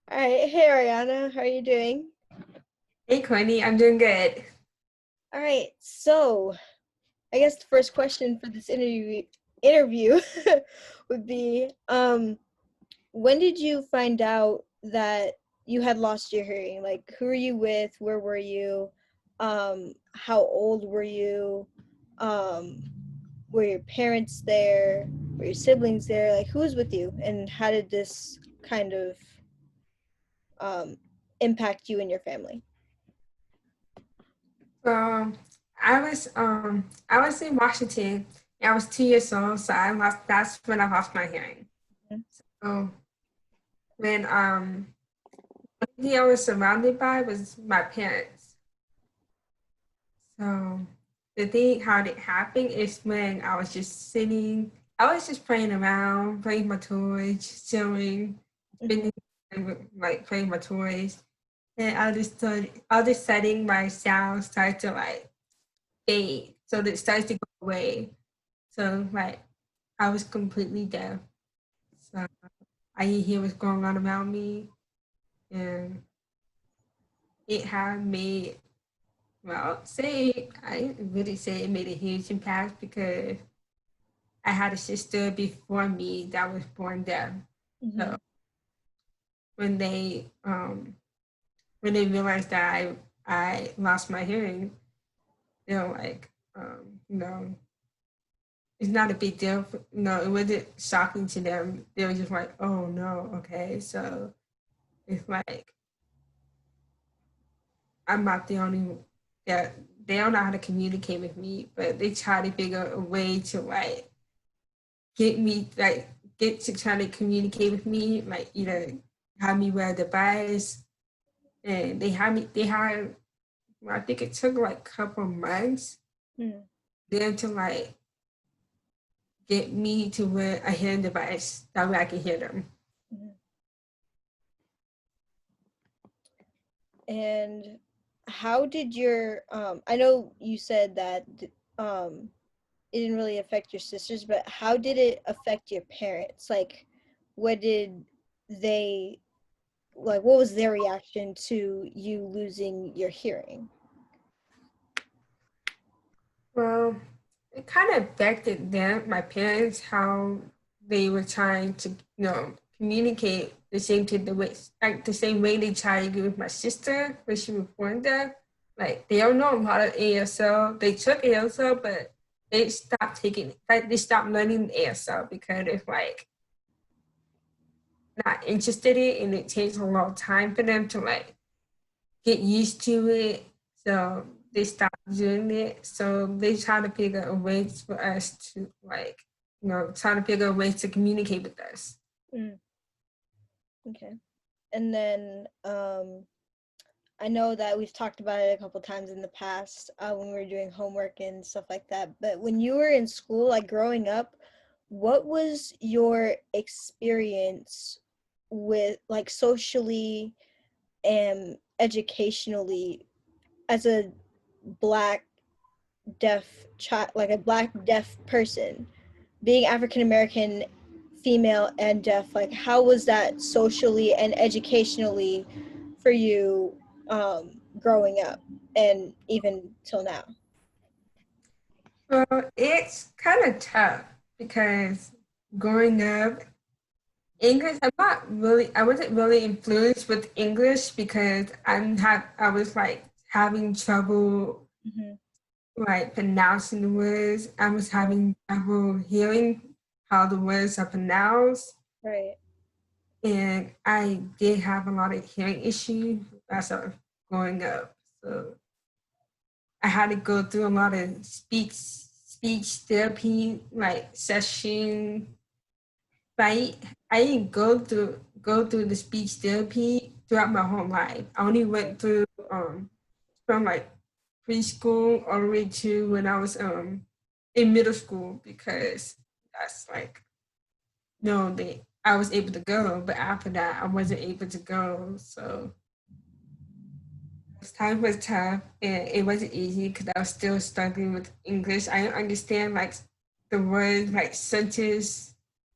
All right. Hey, Ariana. How are you doing? Hey, Courtney, I'm doing good. All right. So, I guess the first question for this interview would be, when did you find out that you had lost your hearing? Like, who were you with? Where were you? How old were you? Um, were your parents there? Were your siblings there? Like, who was with you? And how did this kind of um, impact you and your family? So I was in Washington. I was 2 years old, so that's when I lost my hearing. So when the thing I was surrounded by was my parents. So the thing how it happened is when I was just playing around, playing my toys, chilling, Mhm. spending time with, like playing my toys. And all of a sudden my sound started to like fade. So it starts to go away. So like I was completely deaf. So I didn't hear what's going on around me. And it had made say I didn't really say it made a huge impact because I had a sister before me that was born deaf. So Mhm. when they um when they realized that I lost my hearing, they were like, it's not a big deal. No, it wasn't shocking to them. They were just like, oh no, okay. So it's like I'm not the only that they don't know how to communicate with me, but they try to figure a way to like get me like get to try to communicate with me, like either have me wear a device and they had well, I think it took like a couple months Mhm. then to like get me to wear a hearing device that way I can hear them. Mhm. And how did your I know you said that it didn't really affect your sisters, but how did it affect your parents? Like what did they what was their reaction to you losing your hearing? Well, it kind of affected them, my parents, how they were trying to, communicate the same to the way, like the same way they tried to do with my sister when she was born deaf. Like they don't know a lot of ASL. They took ASL, but they stopped taking, like they stopped learning ASL because it's like not interested in it, and it takes a long time for them to like get used to it. So they stopped doing it. So they try to figure a way for us to like, try to figure a way to communicate with us. Mm, okay. And then I know that we've talked about it a couple times in the past when we were doing homework and stuff like that. But when you were in school, like growing up, what was your experience with like socially and educationally as a black deaf child, like a black deaf person, being African American, female, and deaf? Like, how was that socially and educationally for you growing up and even till now? Well, it's kind of tough because growing up, English, I wasn't really influenced with English because I was like having trouble Mm-hmm. like pronouncing the words. I was Right. having trouble hearing how the words are pronounced. Right. And I did have a lot of hearing issues as I was growing up. So I had to go through a lot of speech therapy like session. But I didn't go through the speech therapy throughout my whole life. I only went through from like preschool all the way to when I was in middle school because that's like no they I was able to go, but after that I wasn't able to go. So this time was tough and it wasn't easy because I was still struggling with English. I didn't understand like the words like sentence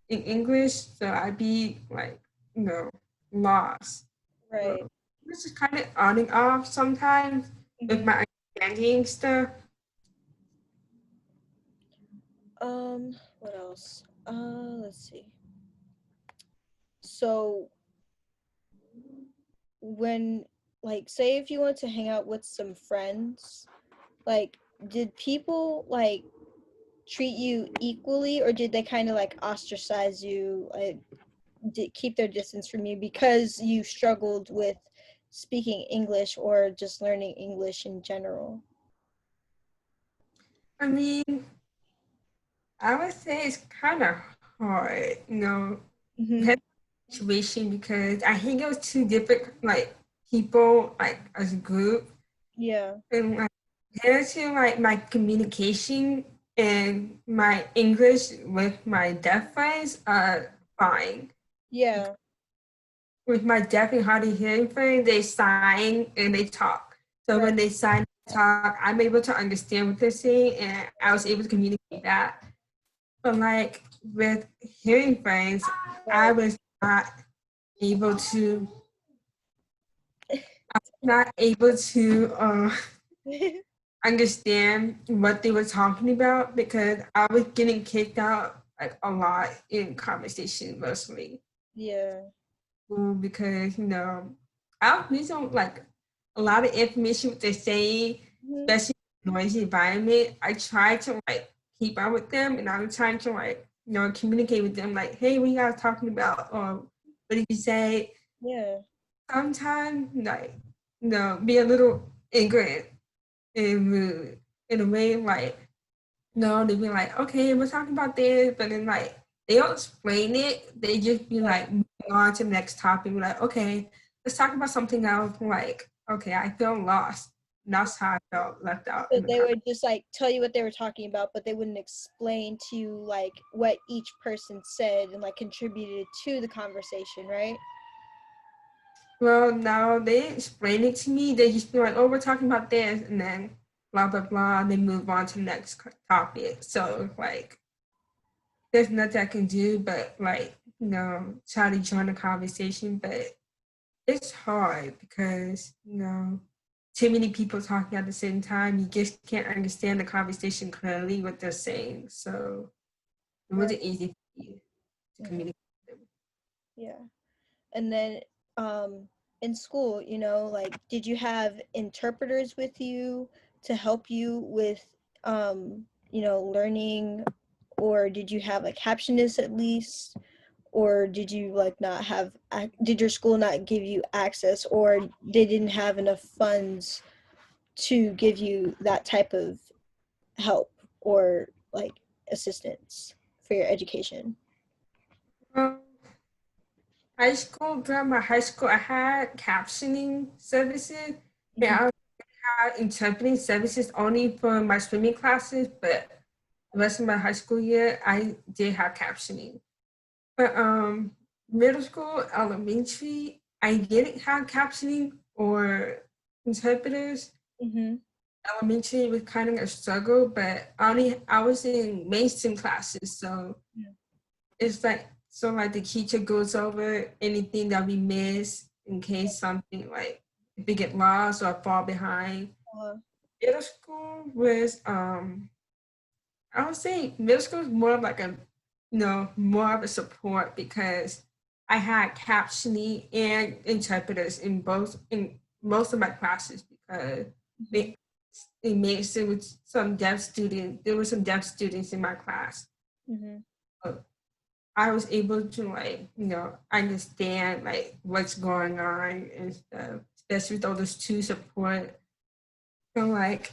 in English, so I'd be like, lost. Right. This is kind of on and off sometimes with Hmm. my understanding and stuff. What else? Let's see. So when, like, say if you want to hang out with some friends, like, did people like treat you equally, or did they kind of like ostracize you, like did keep their distance from you because you struggled with speaking English or just learning English in general? I mean, I would say it's kind of hard, Mm-hmm. depending on the situation because I hang out with two different like people like as a group, Yeah. and like compared to like my communication and my English with my deaf friends are fine. Yeah. With my deaf and hard of hearing friends, they sign and they talk. So Right. when they sign and talk, I'm able to understand what they're saying, and I was able to communicate that. But like with hearing friends, I Right. was not able to not able to understand what they were talking about because I was getting kicked out like a lot in conversation mostly. Yeah. Because I we don't like a lot of information what they're saying, Hmm. especially in a noisy environment. I try to like keep up with them, and I'm trying to like communicate with them like, hey, what you guys talking about, or what did you say? Yeah. Sometimes like be a little ignorant and rude in a way like no, they'd be like, okay, we're talking about this, but then like they don't explain it. They just be Right. like moving on to the next topic. We're like, okay, let's talk about something else. Like, okay, I feel lost. And that's how I felt left out So in the they conversation. would just like tell you what they were talking about, but they wouldn't explain to you like what each person said and like contributed to the conversation, right? Well, now they explain it to me. They just be like, oh, we're talking about this, and then blah blah blah. And they move on to the next topic. So like, there's nothing I can do but like try to join the conversation, but it's hard because, too many people talking at the same time. You just can't understand the conversation clearly what they're saying. So it Right. wasn't easy for me to Hmm. communicate with them. Yeah. And then in school, like did you have interpreters with you to help you with learning, or did you have a captionist at least, or did you like not have did your school not give you access, or they didn't have enough funds to give you that type of help or like assistance for your education? Um, high school, during my high school, I had captioning services. And Hmm. I had interpreting services only for my swimming classes, but the rest of my high school year, I did have captioning. But middle school, elementary, I didn't have captioning or interpreters. Hmm. Elementary was kind of a struggle, but I was in mainstream classes, so it's like like the teacher goes over anything that we miss in case something like if we get lost or fall behind. uh, Middle school was I would say middle school is more of like a, more of a support because I had captioning and interpreters in most of my classes because hmm. they it mixed it with some deaf students. There were some deaf students in my class. Hmm. So I was able to like, understand like what's going on and stuff, especially with all those two support. So like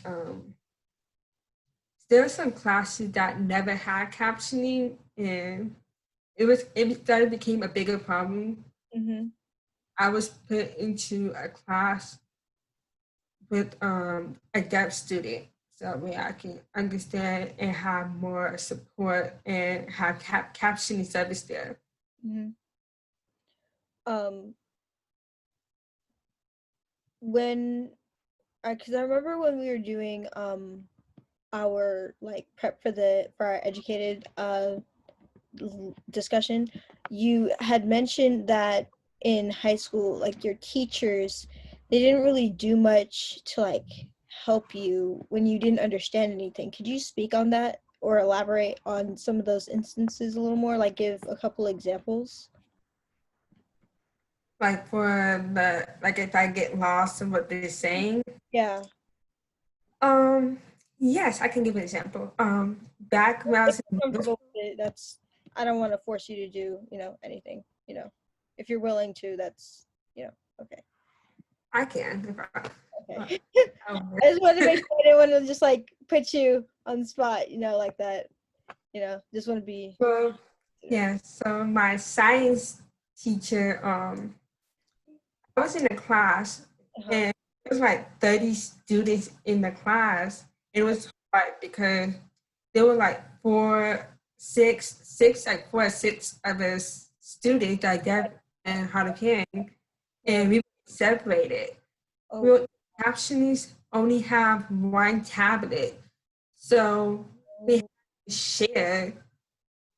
there were some classes that never had captioning and it became a bigger problem. Hmm. I was put into a class with a deaf student so where I can understand and have more support and have captioning service there. Hmm. um when because I remember when we were doing our like prep for our educated discussion, you had mentioned that in high school, like your teachers, they didn't really do much to like help you when you didn't understand anything. Could you speak on that or elaborate on some of those instances a little more, like give a couple examples? Like for the like if I get lost in what they're saying. Yeah. Um, yes, I can give an example. Back when I If was in you're middle comfortable school, with it, that's I don't want to force you to do, anything, If you're willing to, that's, okay. I can if Okay. I I just wanted to would. make sure I didn't want to just like put you on the spot, like that. Just want to be. Well, yeah, so my science teacher, I was in a class Uh-huh. and it was like 30 students in the class. It was hard because there were like like 4 or 6 of us students that deaf and hard of hearing, and Right. we were separated. We Oh. were, captionists only have one tablet, so we have to share,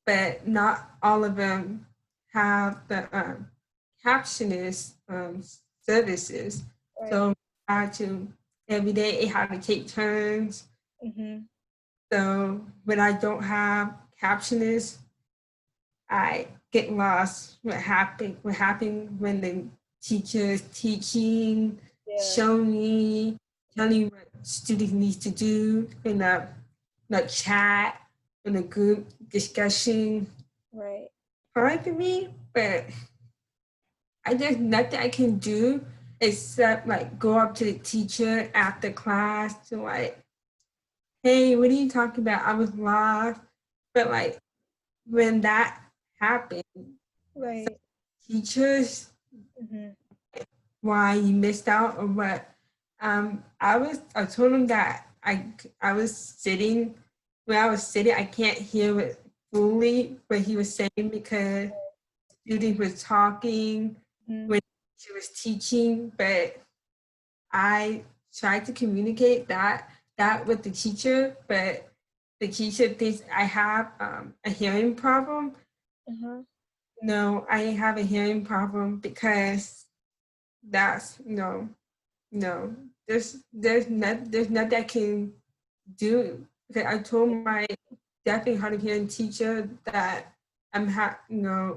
but not all of them have the captionist services. Right. So we had to every day it had to take turns. Mm-hmm. So when I don't have captionists, I get lost. What happened when the teacher is teaching, Yeah. showing me, telling me what students need to do in the chat, in a group discussion. Right. Hard for me, but there's nothing I can do except like go up to the teacher after class to like, hey, what are you talking about? I was lost. But like when that happened, some Right. teachers, Mm-hmm. why you missed out or what? I told them that I was sitting when I was sitting, I can't hear it fully what he was saying because student was talking Mm-hmm. when she was teaching, but I tried to communicate that with the teacher, but the teacher thinks I have a hearing problem. Uh-huh. No, I have a hearing problem because that's no. There's nothing I can do. Okay, I told my definitely hard of hearing teacher that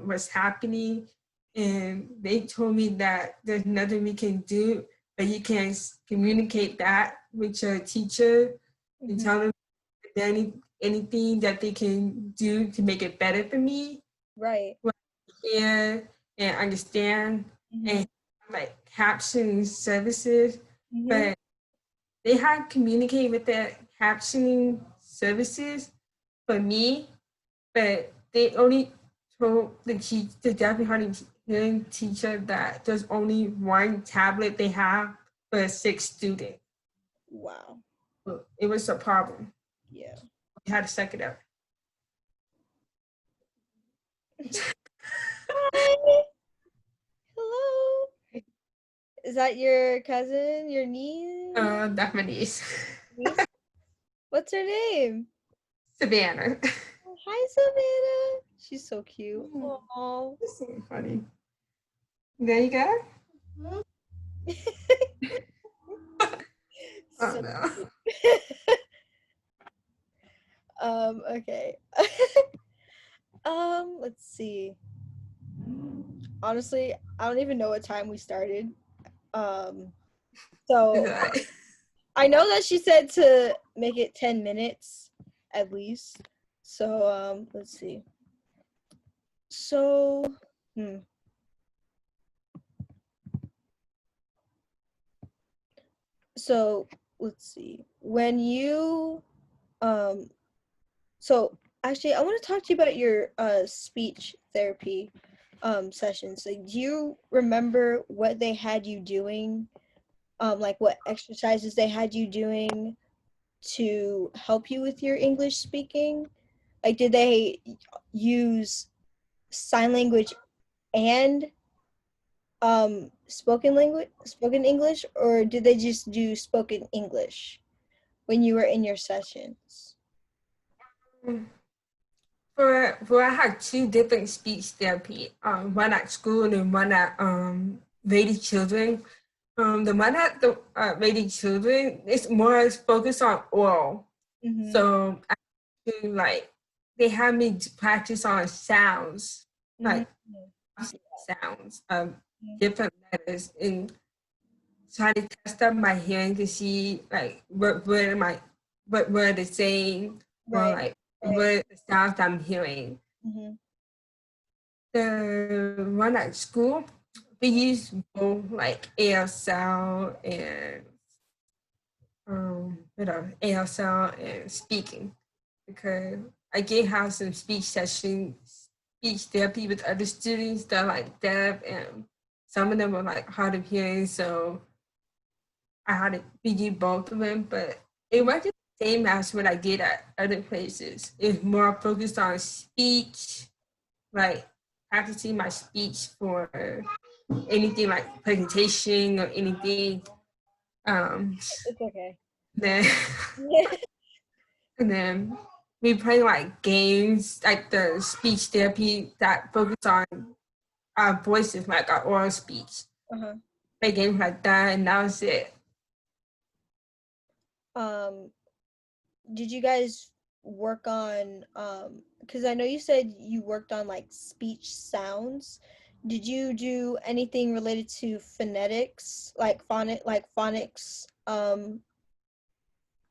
what's happening, and they told me that there's nothing we can do, but you can communicate that with your teacher and Mm-hmm. tell them if there anything that they can do to make it better for me. Right. What I hear and understand Mm-hmm. and like caption services, Mm-hmm. but they had communicated with the captioning services for me, but they only told the deaf and hard of hearing teacher that there's only one tablet they have for 6 students. Wow. So it was a problem. Yeah. We had to suck it up. Hi. Hello. Is that your cousin, your niece? Definitely. Niece? What's her name? Savannah. Oh, hi, Savannah. She's so cute. Oh. This is funny. There you go. Oh So no. cute. Okay. Let's see. Honestly, I don't even know what time we started. Um, so I know that she said to make it 10 minutes at least. So, let's see. So, hmm. So let's see. When you, um, so actually, I want to talk to you about your speech therapy sessions. Like, do you remember what they had you doing? Like what exercises they had you doing to help you with your English speaking? Like, did they use sign language and spoken English, or did they just do spoken English when you were in your sessions? For I had two different speech therapy. One at school and then one at Lady Children. The one at the Lady Children is more focused on oral. Mm-hmm. So I do like they have me practice on sounds, Mm-hmm. like sounds of Yeah. different letters and try to test up my hearing to see like what word it's saying or Right. like Right. what the sounds I'm hearing. Mm-hmm. The one at school, we use both like ASL and ASL and speaking because I did have some speech sessions, speech therapy with other students that are like deaf and some of them were like hard of hearing, so I had to do both of them, but it Mm-hmm. wasn't the same as what I did at other places. It's more focused on speech, like practicing my speech for anything like presentation or anything. Um, It's okay. then Yeah. and then we play like games, like the speech therapy that focus on our voices, like our oral speech. Uh-huh. Play games like that, and that was it. Um, did you guys work on because I know you said you worked on like speech sounds. Did you do anything related to phonetics, like phonics,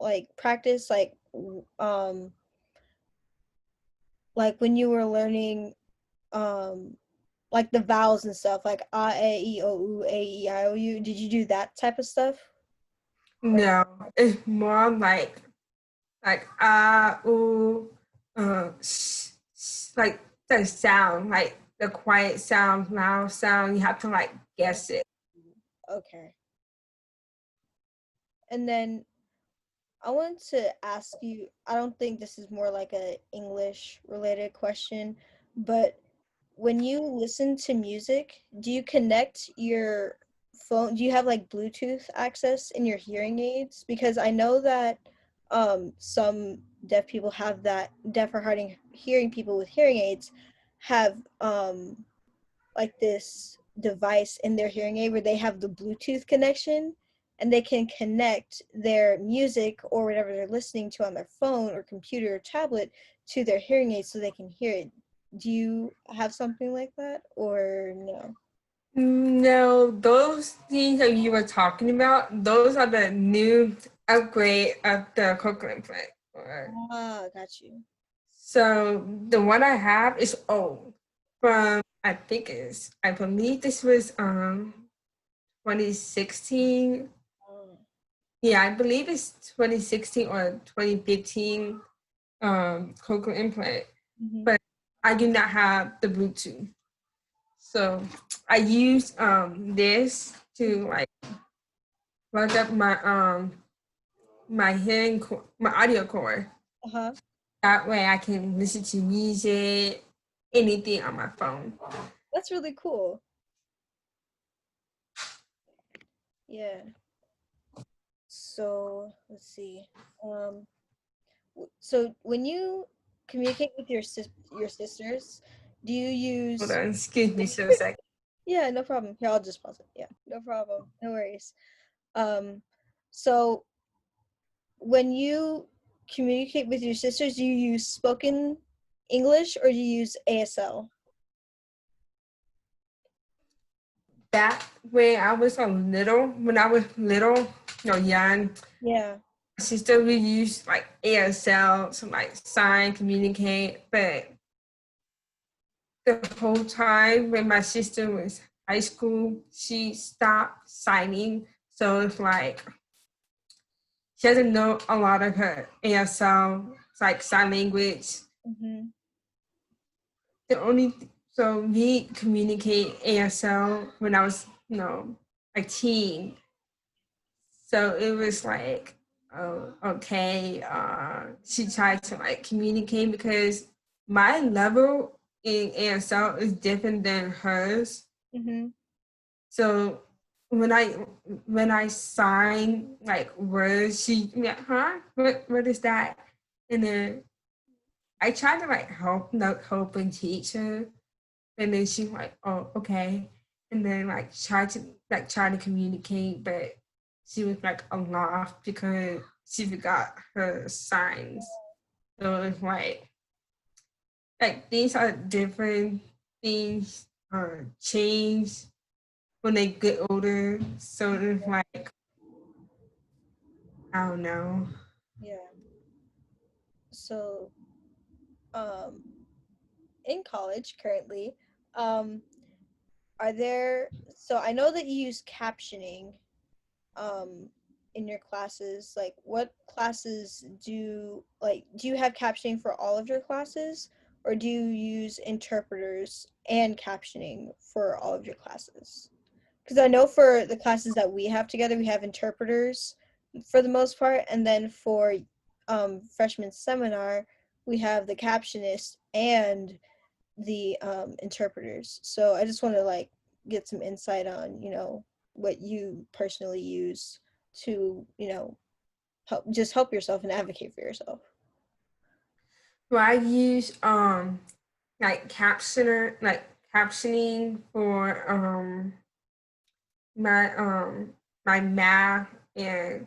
like practice, like when you were learning um like the vowels and stuff, like a e i o u, did you do that type of stuff? Or No, it's more like ooh, like the sound, like the quiet sound, loud sound. You have to like yeah. guess it. Okay. And then I wanted to ask you, I don't think this is more like a English related question, but when you listen to music, do you connect your phone? Do you have like Bluetooth access in your hearing aids? Because I know that some deaf people have that, deaf or hard hearing people with hearing aids have like this device in their hearing aid where they have the Bluetooth connection and they can connect their music or whatever they're listening to on their phone or computer or tablet to their hearing aid so they can hear it. Do you have something like that or no? No, those things that you were talking about, those are the new upgrade of the coconut plant. Ah, got you. So the one I have is old. From I believe this was 2016. Oh. Yeah, I believe it's 2016 or 2015 cocoa implant. Hmm. But I do not have the Bluetooth. So I use this to like plug up my my audio cord. Uh-huh. That way I can listen to music, anything on my phone. That's really cool. Yeah. So let's see. Um, so when you communicate with your sisters, do you Hold use on, excuse me for a second. yeah, no problem. Here, I'll just pause it. Yeah, no problem. No worries. Um, so when you communicate with your sisters, do you use spoken English or do you use ASL? Back when I was little, young, Yeah. my sister we used like ASL to like sign, communicate, but the whole time when my sister was high school, she stopped signing. So it's like she doesn't know a lot of her ASL, it's like sign language. Mm-hmm. The only so we communicate ASL when I was, a teen. So it was like, oh, okay. She tried to like communicate because my level in ASL is different than hers. Mm-hmm. So when I when I sign like words, she yeah, huh? What is that? And then I tried to like help and teach her, and then she's like, "Oh, okay," and then like try to communicate, but she was like aloft because she forgot her signs. So it's like things are different. Things change when they get older. So it's like I don't know. Yeah. So, um, in college currently, um, are there, so I know that you use captioning, um, in your classes. Like, what classes do you have captioning for all of your classes, or do you use interpreters and captioning for all of your classes? Because I know for the classes that we have together, we have interpreters for the most part, and then for freshman seminar, we have the captionist and the interpreters. So I just want to like get some insight on what you personally use to help yourself and advocate for yourself. So I use like captioning for my my math and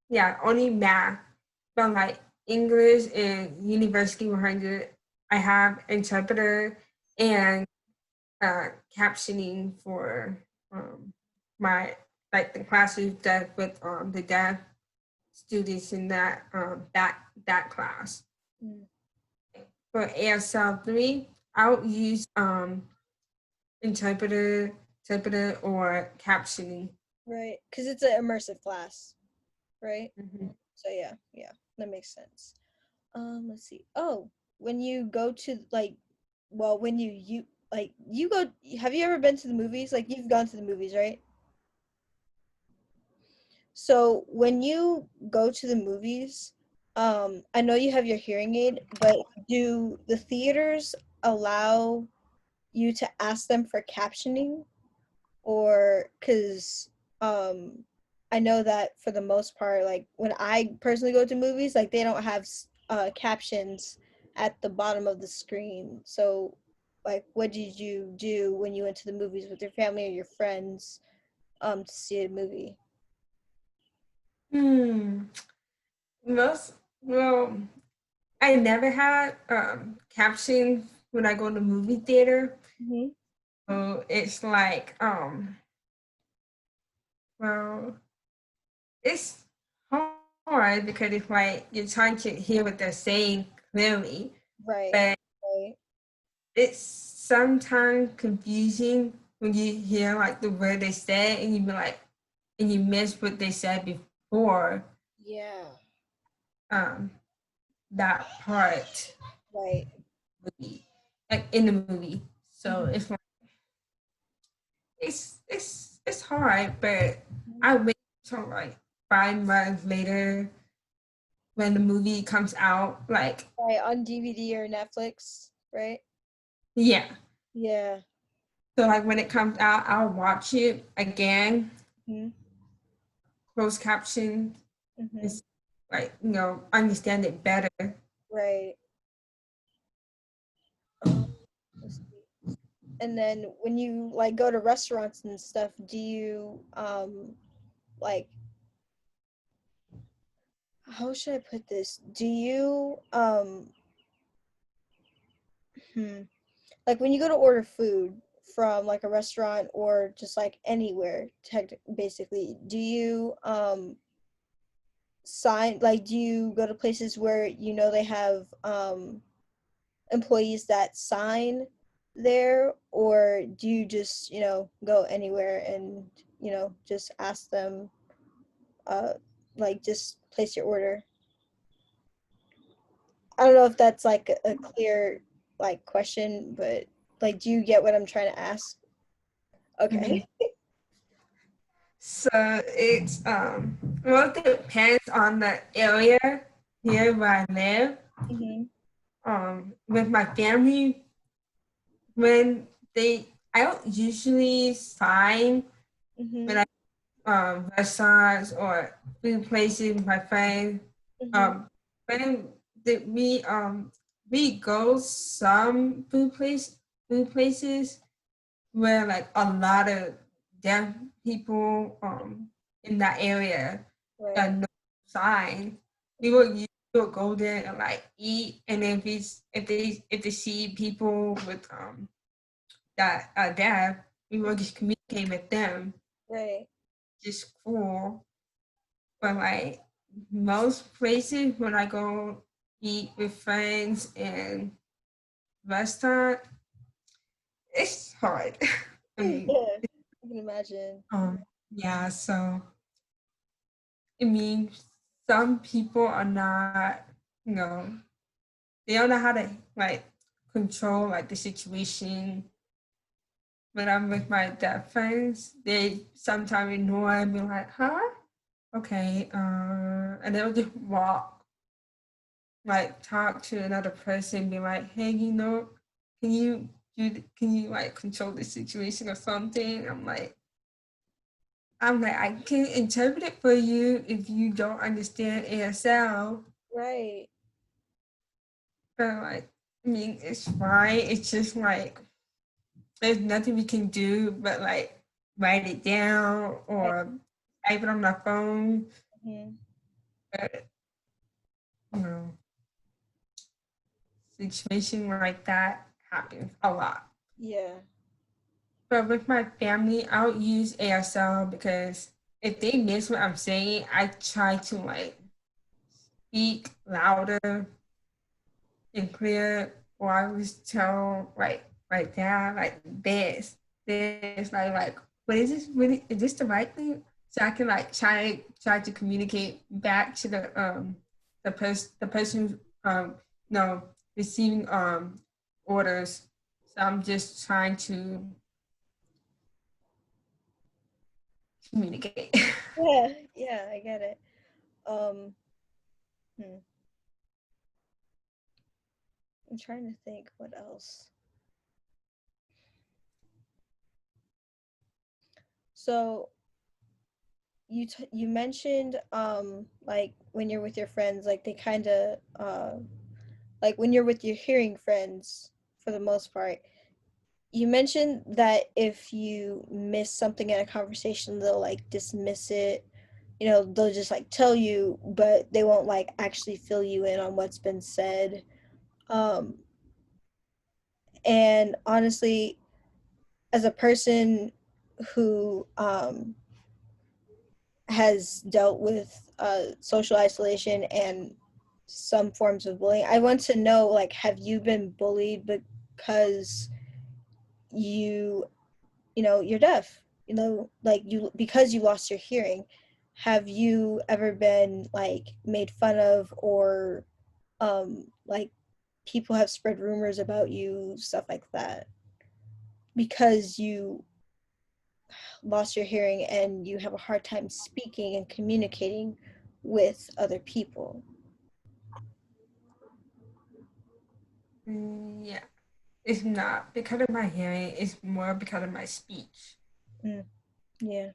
yeah, only math. But like English and University 100, I have interpreter and captioning for um my like the classes that with the deaf students in that class. Mm. For ASL 3, I would use interpreter interpreter or captioning. Right, because it's an immersive class, right? Mhm. So yeah, yeah, that makes sense. Let's see. Oh, when you go to when you go, have you ever been to the movies? Like you've gone to the movies, right? So when you go to the movies, I know you have your hearing aid, but do the theaters allow you to ask them for captioning? Or because I know that for the most part, like when I personally go to movies, like they don't have captions at the bottom of the screen. So like what did you do when you went to the movies with your family or your friends to see a movie? Hmm. Most well, I never had captioning when I go to movie theater. Hmm. So it's like well, it's hard because it's like you're trying to hear what they're saying clearly, Right, but right. it's sometimes confusing when you hear like the word they said and you be like and you miss what they said before Yeah, um that part right. movie, like in the movie. So Hmm. it's like it's hard, but I wait till like 5 months later when the movie comes out. Like Right, on DVD or Netflix, right? yeah, Yeah. so like when it comes out, I'll watch it again, Hmm. closed caption, Hmm. is like understand it better. Right. Let's see. And then when you like go to restaurants and stuff, do you like how should I put this? Do you hmm, like when you go to order food from like a restaurant or just like anywhere, basically, do you do you go to places where they have employees that sign there, or do you just go anywhere and just ask them uh like just place your order? I don't know if that's like a clear like question, but like do you get what I'm trying to ask? Mhm. Okay. So it's well, it depends on the area here where I live. Mhm. With my family, when I don't usually sign when Mhm. I restaurants or food places with my friends. Mhm. Um, when we we go some food places where like a lot of deaf people in that area that Right. no sign. Mhm. You will go there and like eat, and if they see people with that are deaf, we will just communicate with them. Right. Just cool, but like most places when I go eat with friends and restaurant, it's hard. I mean, Yeah, I can imagine. yeah, so I mean, some people are not, you know, they don't know how to like control like the situation. When I'm with my deaf friends, they sometimes ignore and be like, "Huh? Okay," and they'll just walk, like talk to another person, be like, "Hey, can you can you like control the situation or something?" I'm like, I can interpret it for you if you don't understand ASL. Right. But like, I mean, it's fine. It's just like there's nothing we can do but like write it down Right. or type it on my phone. Mhm. But you know, situation like that happens a lot. Yeah. But with my family, I'll use ASL because if they miss what I'm saying, I try to like speak louder and clear, or I always tell like dad like this like what is this really, is this the right thing, so I can like try to communicate back to the person no receiving orders. So I'm just trying to communicate. Yeah. Yeah, I get it. Um, hmm. I'm trying to think what else. So you mentioned like when you're with your friends, like they kind of like when you're with your hearing friends for the most part. You mentioned that if you miss something in a conversation, they'll like dismiss it. You know, they'll just like tell you, but they won't like actually fill you in on what's been said. Um, and honestly, as a person who has dealt with social isolation and some forms of bullying, I want to know like, have you been bullied because you you know you're deaf, you know, like you because you lost your hearing? Have you ever been like made fun of, or like people have spread rumors about you, stuff like that, because you lost your hearing and you have a hard time speaking and communicating with other people? Yeah, it's not because of my hearing, it's more because of my speech, Mm, yeah.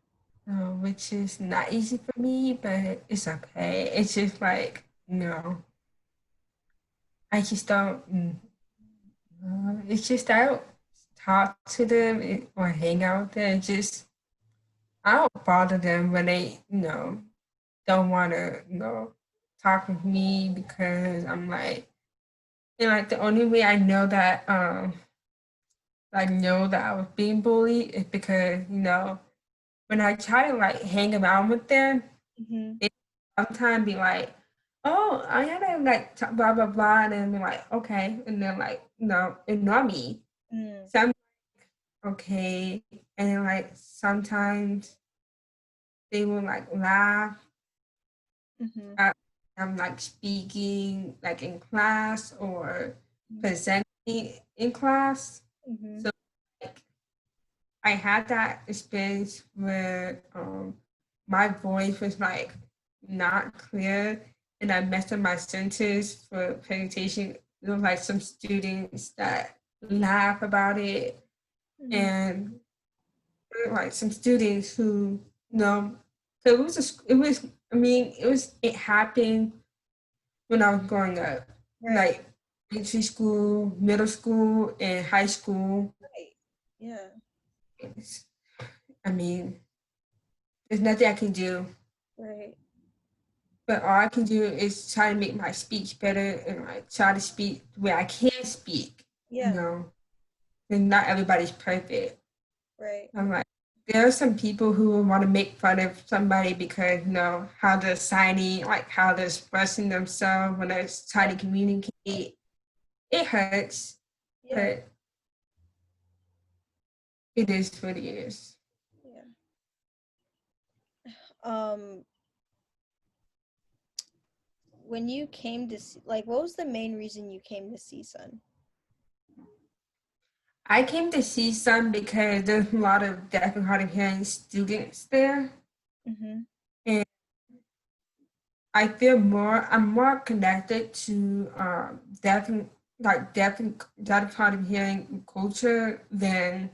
which is not easy for me, but it's okay. It's just like, no, I just don't, it's just I don't talk to them or hang out with them. It's just, I don't bother them when they, don't want to, talk with me because I'm like, like the only way I know that I was being bullied is because, when I try to like hang around with them, Mm-hmm. they sometimes be like, "Oh, I gotta like blah blah blah," and then be like, "Okay," and then like, no, ignore me. Mm, So I'm okay, and then like sometimes they will like laugh mm-hmm. at I'm like speaking like in class or presenting in class. Mm-hmm. So like I had that experience where my voice was like not clear and I messed up my sentence for presentation. There was like some students that laugh about it, Mm-hmm. and there were, like some students who no, so it was I mean it happened when I was growing up, Right. like elementary school, middle school, and high school. Right. Yeah. It's, I mean, there's nothing I can do, Right. but all I can do is try to make my speech better and like try to speak where I can speak. You Yeah. know, and not everybody's perfect. Right. I'm like, there are some people who want to make fun of somebody because you know how they're signing, like how they're expressing themselves when they're trying Yeah. to communicate. It hurts, Yeah. but it is what it is. Yeah. Um, when you came to see, like, what was the main reason you came to see Sun? I came to see some because there's a lot of deaf and hard of hearing students there, Mm-hmm. and I feel I'm more connected to deaf and hard of hearing culture than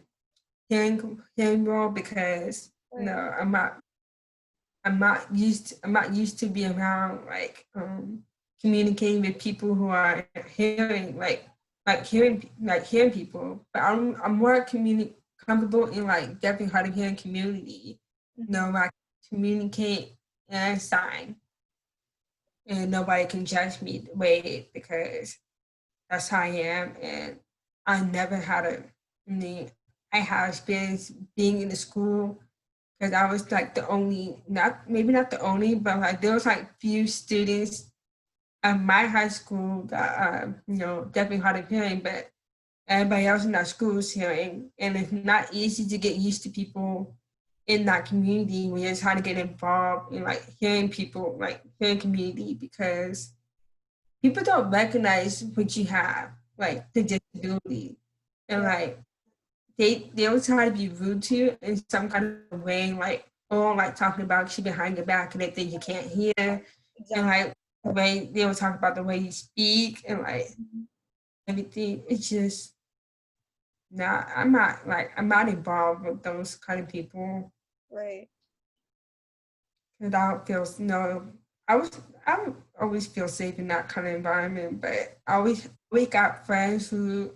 hearing role because no, Right. I'm not used to being around communicating with people who are hearing hearing people. But I'm more comfortable in like deaf and hard of hearing community. You Mm-hmm. know, like communicate and sign, and nobody can judge me the way because that's how I am, and I never had I mean, I had experience being in the school because I was like the only, not maybe not the only, but like there was like few students at my high school that you know definitely hard of hearing, but everybody else in that school is hearing, and it's not easy to get used to people in that community when you're trying to get involved in like hearing people, like hearing community, because people don't recognize what you have, like the disability, and Right. like they'll try to be rude to you in some kind of way, like oh, like talking about you behind your back and they think you can't hear, and Exactly. like the way they will talk about the way you speak and like Mhm. everything. It's just not. I'm not involved with those kind of people, Right. and I don't feel no. I was I would always feel safe in that kind of environment, but I always we got friends who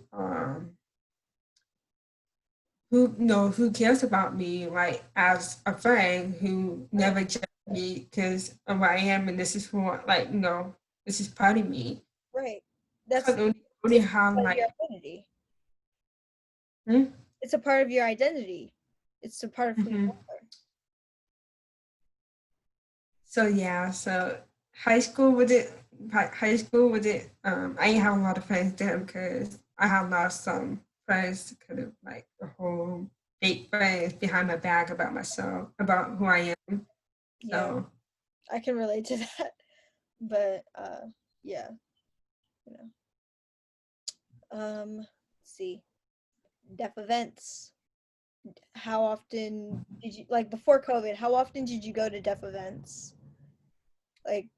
know who cares about me like as a friend who Right. never judge me because of who I am and this is who like you know this is part of me. Right. Cause That's only it's how part of your like identity. hmm? It's a part of your identity. It's a part of who you Hmm. are. So yeah, so high school with it high school with it I ain't have a lot of friends there because I have lost some friends kind of like the whole fake friends behind my back about myself about who I am. Yeah, So I can relate to that. But yeah, you know. Let's see. Deaf events. How often did you like before COVID, how often did you go to deaf events? Like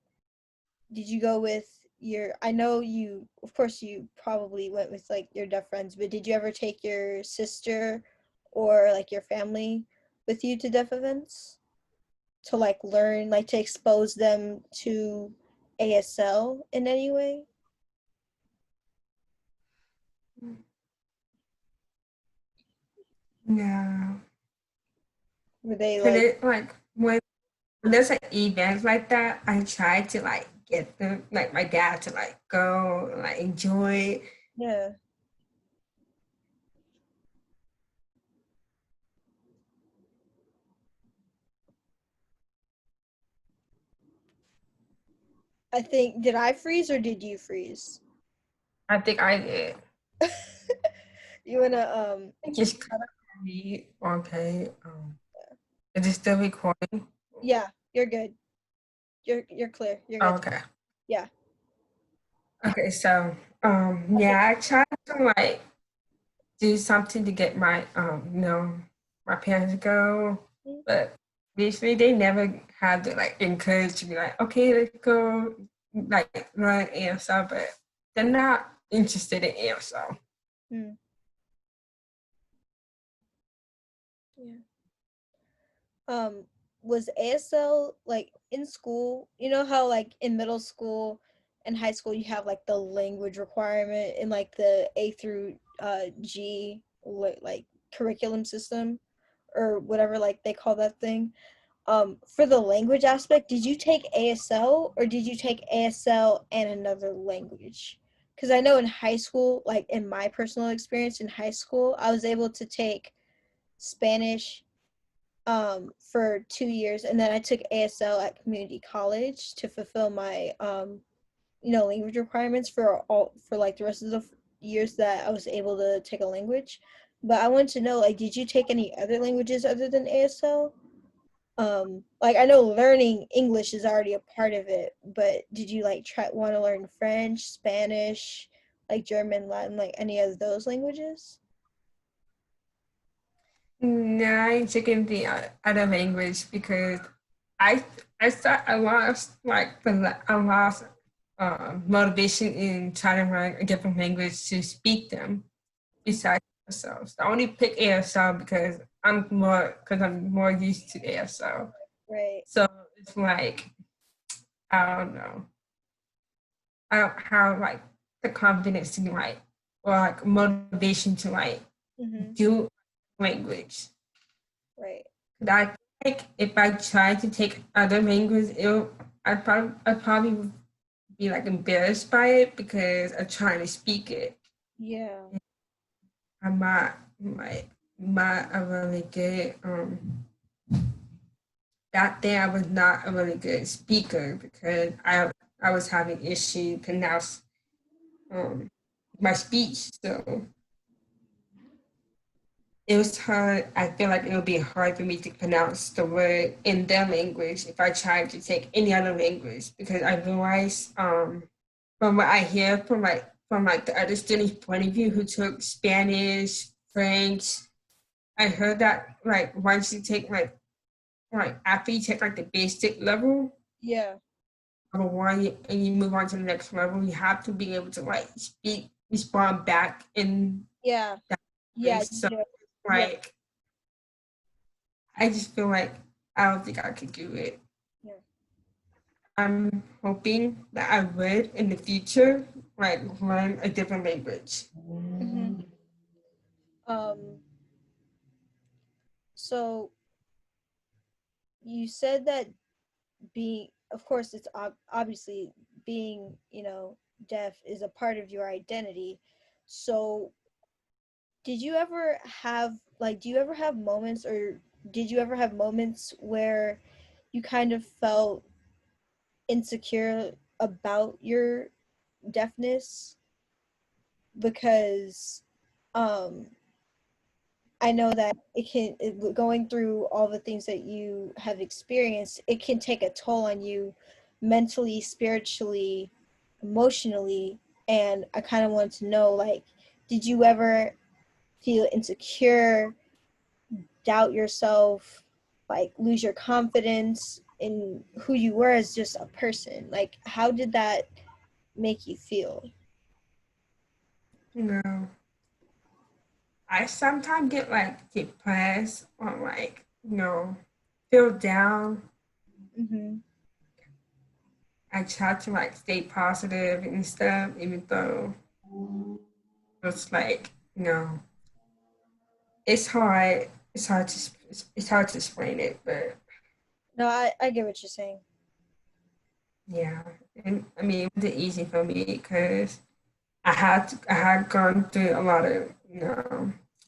did you go with your I know you of course you probably went with like your deaf friends, but did you ever take your sister or like your family with you to deaf events to like learn, like to expose them to ASL in any way? yeah. Were they Cause like it like when there's like events like that, I try to like get them like my dad to like go like enjoy. yeah, I think did I freeze or did you freeze? I think I did. You wanna Just cut up for me. Okay. Is it still recording? yeah, you're good. You're clear. You're good. Okay. Yeah. Okay. So yeah, I tried to like do something to get my you know my parents to go, Mhm. but usually they never had to like encourage me like okay let's go like learn ASL, but they're not interested in ASL. Mm, yeah. Was ASL like in school? You know how like in middle school in high school you have like the language requirement in like the A through G like curriculum system or whatever like they call that thing. For the language aspect, did you take ASL or did you take ASL and another language? Because I know in high school, like in my personal experience in high school, I was able to take Spanish for 2 years, and then I took ASL at community college to fulfill my language requirements for like the rest of the years that I was able to take a language. But I wanted to know, like, did you take any other languages other than ASL? Like I know learning English is already a part of it, but did you like try want to learn French, Spanish, like German, Latin, like any of those languages? No, I ain't taking the other language because I I thought I lost I lost motivation in trying to learn a different language to speak them besides ASL. So I only pick ASL because I'm more used to ASL. Right. So it's like I don't know. I don't have like the confidence to or like motivation to Mhm. do language. Right. I feel like if I tried to take other languages, I'd probably would be like embarrassed by it because I'm trying to speak it. Yeah. I'm not a really good that day I was not a really good speaker because I was having issue pronounce um my speech. So it was hard. I feel like it would be hard for me to pronounce the word in their language if I tried to take any other language because I realized from what I hear from like the other students' point of view who took Spanish, French, I heard that like once you take like after you take like the basic level, Yeah. level one, and you move on to the next level, you have to be able to like respond back in Yeah. that Yeah. language. So Yeah. like I just feel like I don't think I could do it. Yeah. I'm hoping that I would in the future, like learn a different language. Mhm. Um. So you said that being, of course, it's obviously being, deaf is a part of your identity. So did you ever have like do you ever have moments or did you ever have moments where you kind of felt insecure about your deafness? Because um I know that going through all the things that you have experienced, it can take a toll on you mentally, spiritually, emotionally. And I kind of want to know, like, did you ever feel insecure, doubt yourself, like lose your confidence in who you were as just a person? Like, how did that make you feel? You know, I sometimes get like depressed or like, feel down. Mm-hmm. I try to like stay positive and stuff, even though it's like, it's hard. It's hard to explain it, but No, I get what you're saying. yeah. And I mean, it wasn't easy for me because I had gone through a lot of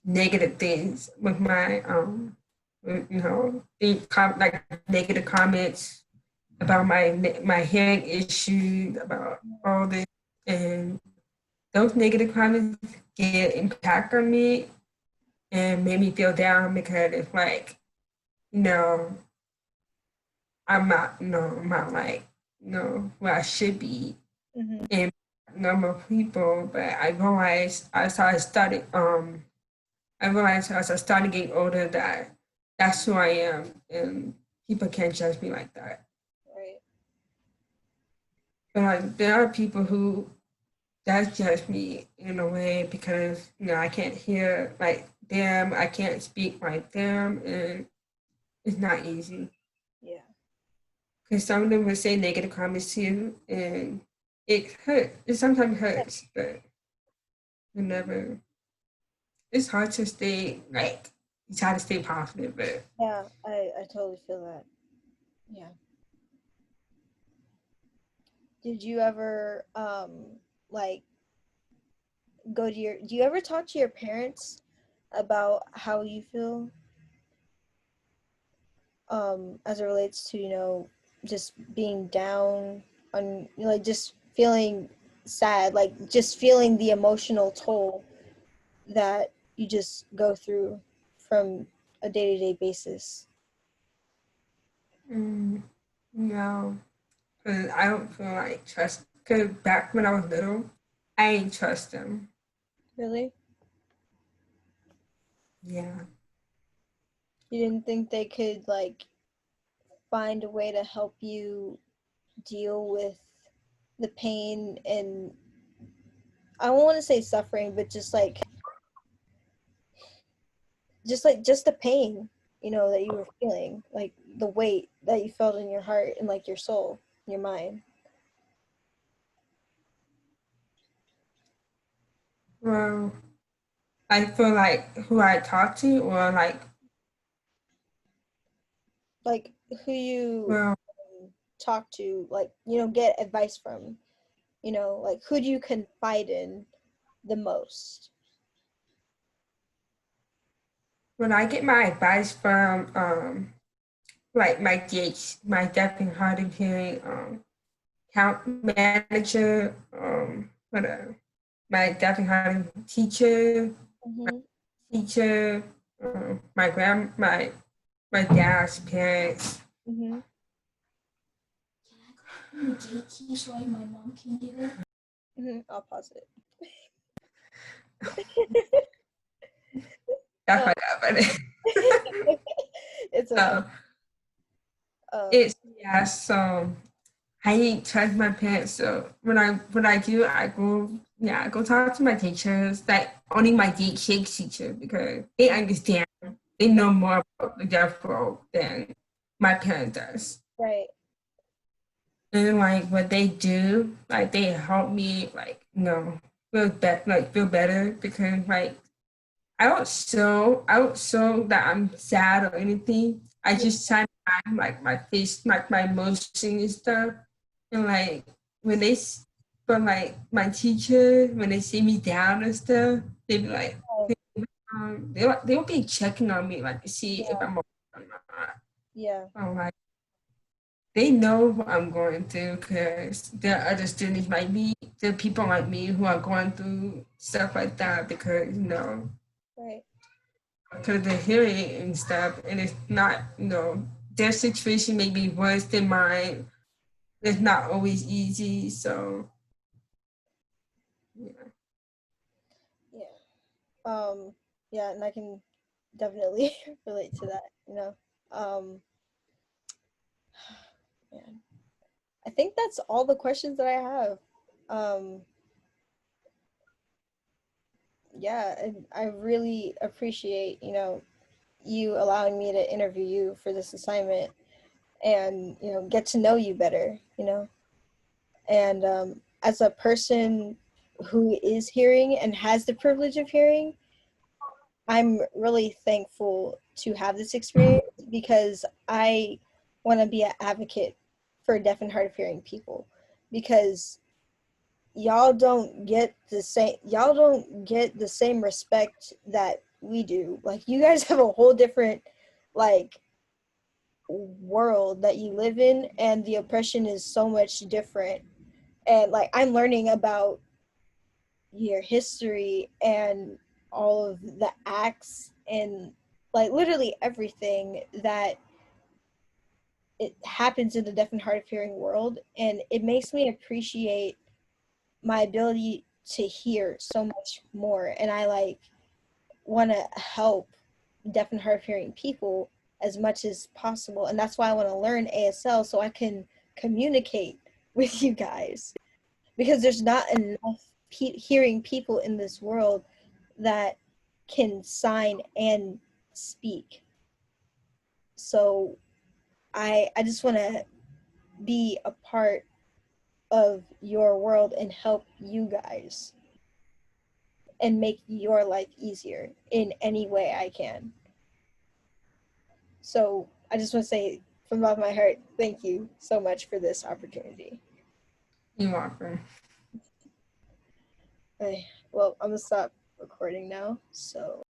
negative things with my like negative comments about my hearing issues about all this, and those negative comments get impact on me and made me feel down because it's like you know I'm not like where I should be Mm-hmm. in normal people, but I realized as I started getting older that that's who I am, and people can't judge me like that. Right. But like, there are people who does judge me in a way because I can't hear like them, I can't speak like them, and it's not easy Yeah. because some of them will say negative comments to you, and it hurt. It sometimes hurts, but it never. It's hard to stay like you try to stay positive, but Yeah, I totally feel that. Yeah. Did you ever like go to your do you ever talk to your parents about how you feel as it relates to, just being down on, like, just feeling sad, like just feeling the emotional toll that you just go through from a day-to-day basis? mm, no, because I don't feel like trust. Because back when I was little, I ain't trust them. Really? Yeah. You didn't think they could like find a way to help you deal with the pain and, I don't want to say suffering, but just the pain, that you were feeling, like the weight that you felt in your heart and like your soul, your mind. Well, I feel like who I talk to, or like, Like who you well, talk to, like, get advice from, like who do you confide in the most? when I get my advice from like my DH, my deaf and hard of hearing account manager, whatever, my deaf and hard of teacher, Mm-hmm. teacher, my dad's parents. Mm-hmm. Mm-hmm. I'll pause it. That's uh, my dad, but it's okay. so um it's yeah. So I ain't trust my parents. So when I do, I go talk to my teachers. Like only my teacher because they understand. They know more about the deaf world than my parents does. right. And like what they do, like they help me like feel better because like I don't show that I'm sad or anything. I Yeah. just try to hide like my face, like my emotion and stuff. And like when they, but like my teacher, when they see me down and stuff, they be like, they'll be checking on me like to see if I'm okay or not. Yeah. I'm like, they know what I'm going through because there are other students like me, there are people like me who are going through stuff like that because Right. because they're hearing and stuff, and it's not, their situation may be worse than mine. It's not always easy, so yeah. Yeah. Yeah, and I can definitely relate to that. um Man, I think that's all the questions that I have. um yeah, and I really appreciate, you allowing me to interview you for this assignment and, get to know you better, and as a person who is hearing and has the privilege of hearing, I'm really thankful to have this experience because I want to be an advocate for deaf and hard of hearing people, because y'all don't get the same respect that we do. Like, you guys have a whole different, like, world that you live in, and the oppression is so much different. And like, I'm learning about your history and all of the acts and, like, literally everything that it happens in the deaf and hard of hearing world, and it makes me appreciate my ability to hear so much more. And I, like, want to help deaf and hard of hearing people as much as possible, and that's why I want to learn ASL so I can communicate with you guys, because there's not enough hearing people in this world that can sign and speak. So I just want to be a part of your world and help you guys and make your life easier in any way I can. So I just want to say from the bottom of my heart, thank you so much for this opportunity. You welcome. Okay, well, I'm gonna stop recording now. So